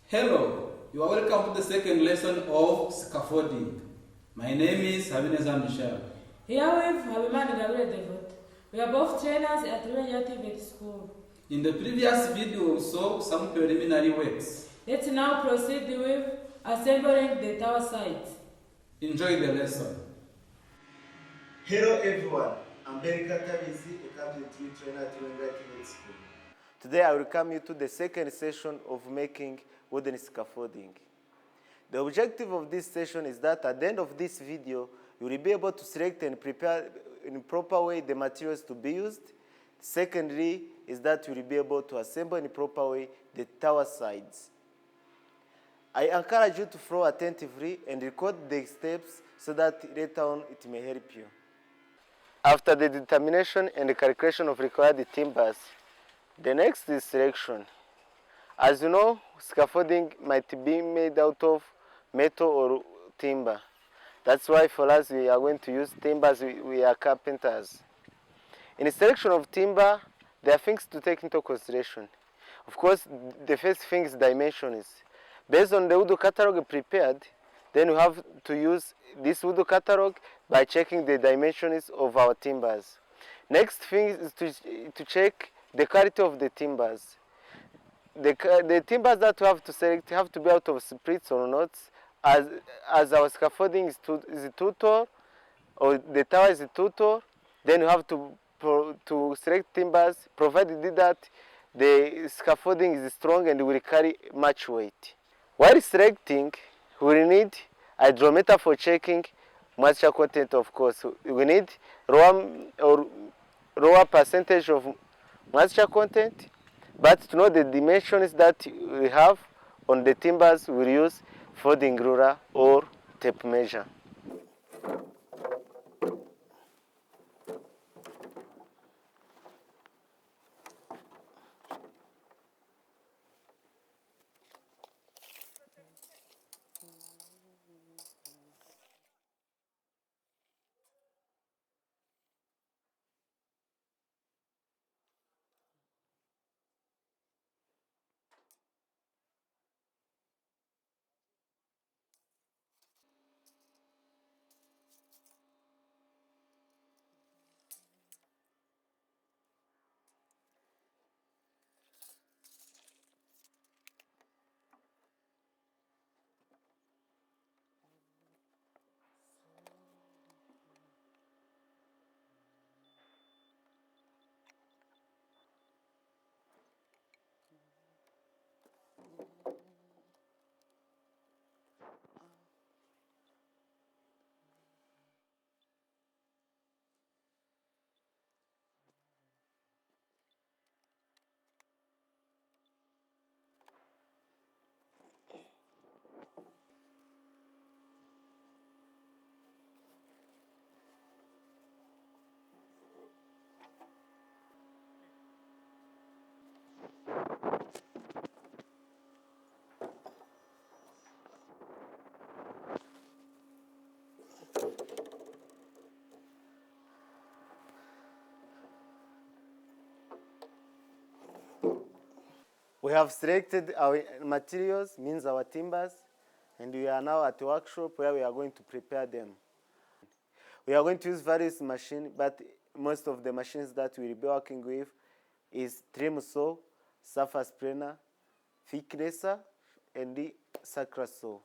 Hello, you are welcome to the second lesson of scaffolding. My name is Habineza Michel. Here with Habimani Gabriel Devot. We are both trainers at Revenue Activity School. In the previous video, we saw some preliminary works. Let's now proceed with assembling the tower sides. Enjoy the lesson. Hello everyone, I'm Carpentry, a carpentry trainer at Revenue Activity School. Today I will come you to the second session of making wooden scaffolding. The objective of this session is that at the end of this video, you will be able to select and prepare in a proper way the materials to be used. Secondly, is that you will be able to assemble in a proper way the tower sides. I encourage you to follow attentively and record the steps so that later on it may help you. After the determination and the calculation of required timbers, the next is selection. As you know, scaffolding might be made out of metal or timber. That's why for us we are going to use timbers, we are carpenters. In the selection of timber, there are things to take into consideration. Of course, the first thing is dimensions. Based on the wood catalog prepared, then we have to use this wood catalog by checking the dimensions of our timbers. Next thing is to check the quality of the timbers. The timbers that we have to select have to be out of splits or knots, as our scaffolding is too tall, or the tower is too tall. Then you have to select timbers, provided that the scaffolding is strong and will carry much weight. While selecting, we will need a hydrometer for checking moisture content. Of course, we need lower percentage of moisture content. But to know the dimensions that we have on the timbers, we'll use folding ruler or tape measure. We have selected our materials, means our timbers, and we are now at the workshop where we are going to prepare them. We are going to use various machines, but most of the machines that we will be working with is trim saw, surface planer, thicknesser, and the circular saw.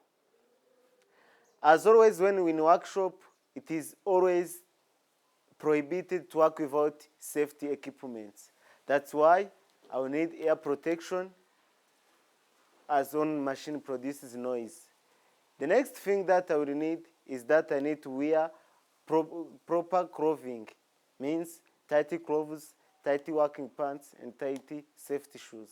As always, when we're in workshop, it is always prohibited to work without safety equipment. That's why I will need air protection, as one machine produces noise. The next thing that I will need is that I need to wear proper clothing, means tighty clothes, tighty working pants, and tighty safety shoes.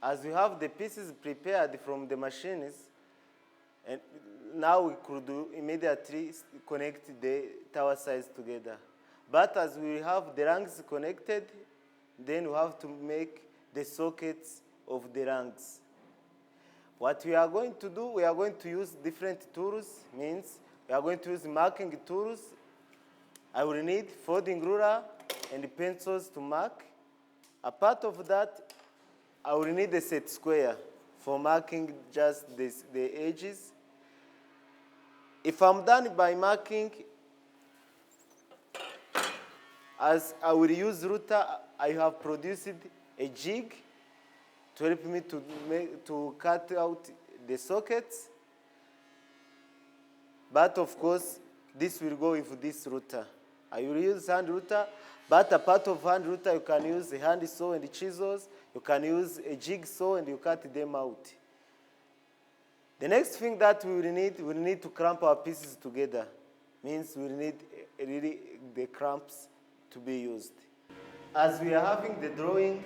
As we have the pieces prepared from the machines, and now we could immediately connect the tower sides together. But as we have the rungs connected, then we have to make the sockets of the rungs. What we are going to do, we are going to use different tools, means we are going to use marking tools. I will need folding ruler and pencils to mark. Apart of that, I will need a set square for marking just the edges. If I'm done by marking, as I will use router, I have produced a jig to help me to cut out the sockets. But of course, this will go with this router. I will use hand router, but apart of hand router, you can use a hand saw and chisels. You can use a jigsaw and you cut them out. The next thing that we will need to clamp our pieces together. Means we will need really the clamps to be used. As we are having the drawing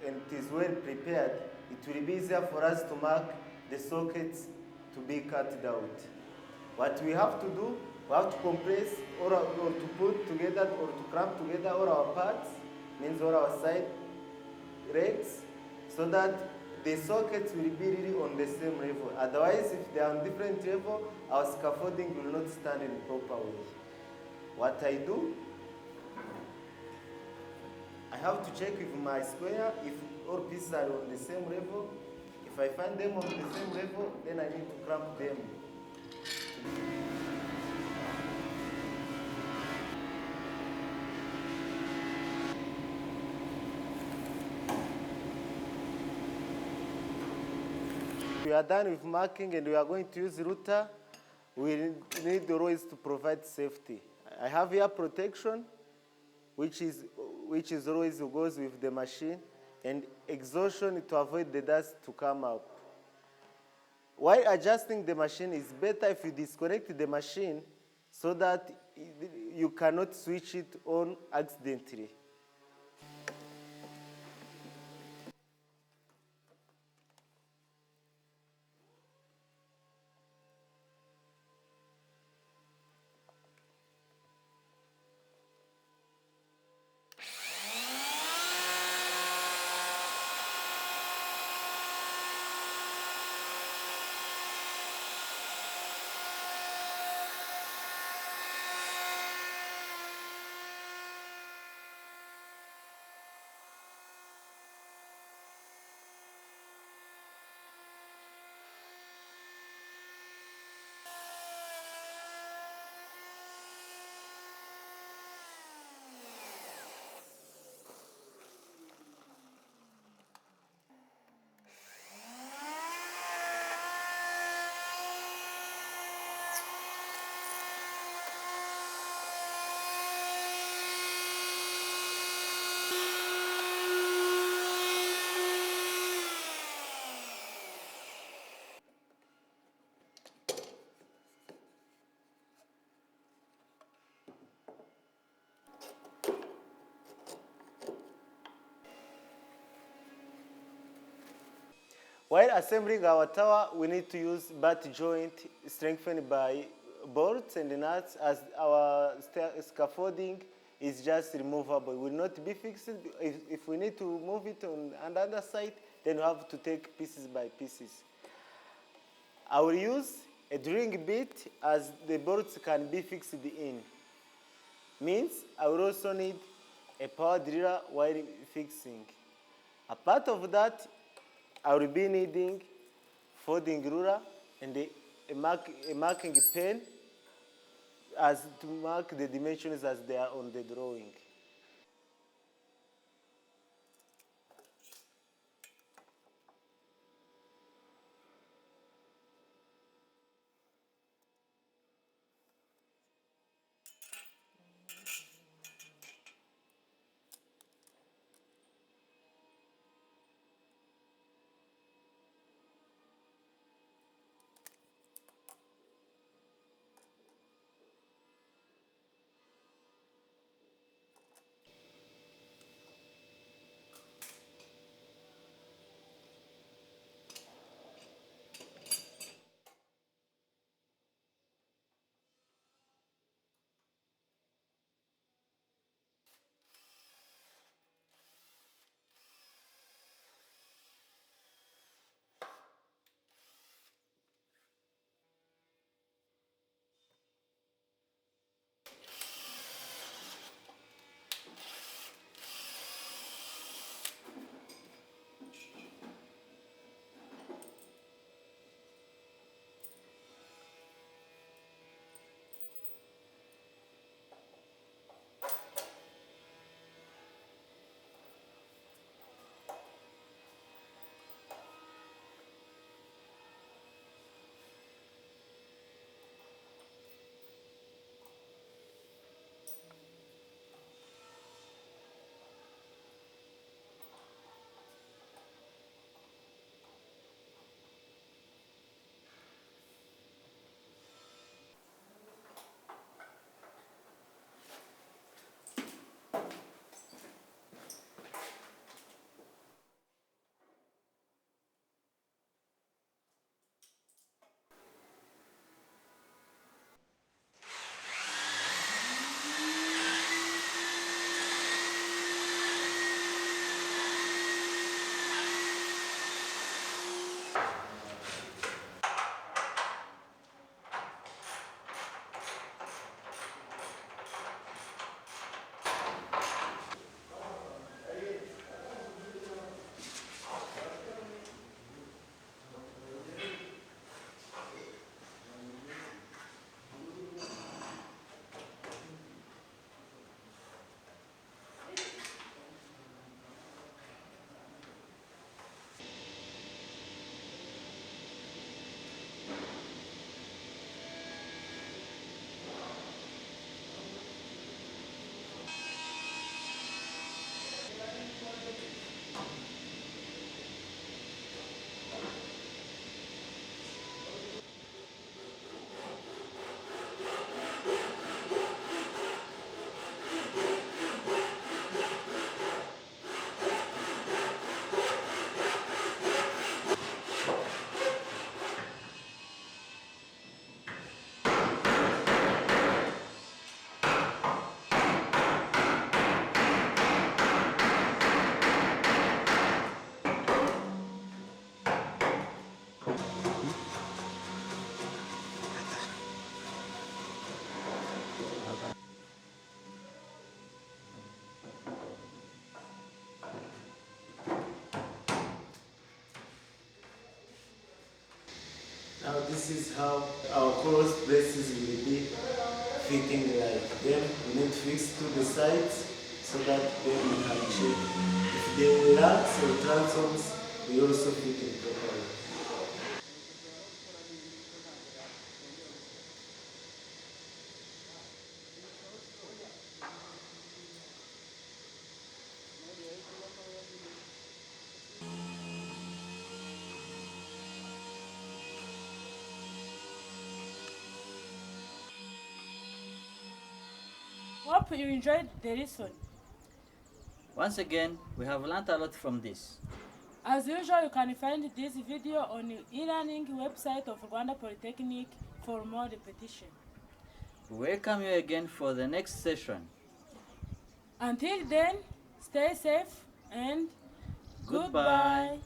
and it is well prepared, it will be easier for us to mark the sockets to be cut out. What we have to do, we have to compress or to put together or to clamp together all our parts, means all our side legs, so that the sockets will be really on the same level. Otherwise, if they are on different level, our scaffolding will not stand in proper way. What I do, I have to check with my square if all pieces are on the same level. If I find them on the same level, then I need to clamp them. We are done with marking and we are going to use router. We need always to provide safety. I have ear protection, which is always goes with the machine, and exhaustion to avoid the dust to come up. While adjusting the machine, it's better if you disconnect the machine so that you cannot switch it on accidentally. While assembling our tower, we need to use butt joint strengthened by bolts and nuts, as our scaffolding is just removable. It will not be fixed. If we need to move it on another side, then we have to take pieces by pieces. I will use a drilling bit, as the bolts can be fixed in. Means I will also need a power driller while fixing. Apart of that, I will be needing folding ruler and a marking pen as to mark the dimensions as they are on the drawing. Now this is how our cross braces will be fitting like. Then we need to fix to the sides so that then we can check. If they relax or transoms, we also fit it properly. Hope you enjoyed the lesson. Once again, we have learned a lot from this. As usual, you can find this video on the e-learning website of Rwanda Polytechnic for more repetition. We welcome you again for the next session. Until then, stay safe and Goodbye. goodbye.